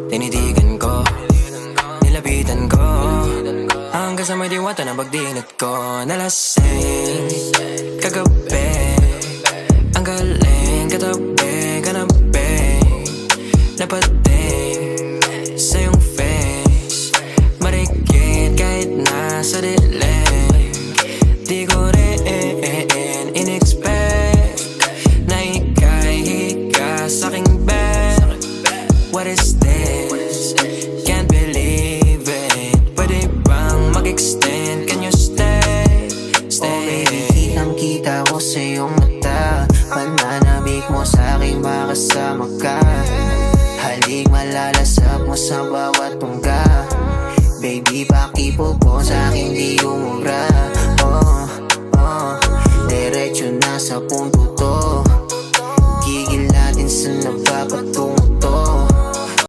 tinitigan ko, nilapitan ko, hanggang sa may diwata na pagdinat ko. Nalasing kagabi, ang galing katabi, kanabi, napating sa iyong face, marikit kahit nasa dilim. Di ko rin in-expect na ika'y higa sa'king bed. What is this? Can't believe it. Pwede bang mag-extend? Can you stay? Stay. Oh baby, kitang-kita ko sa iyong mata, pananabik mo sa'king makasama ka. Halik malalasap mo sa bawat tungga. Baby, pakipo po sa'king di umubra. Diretso na sa punto to.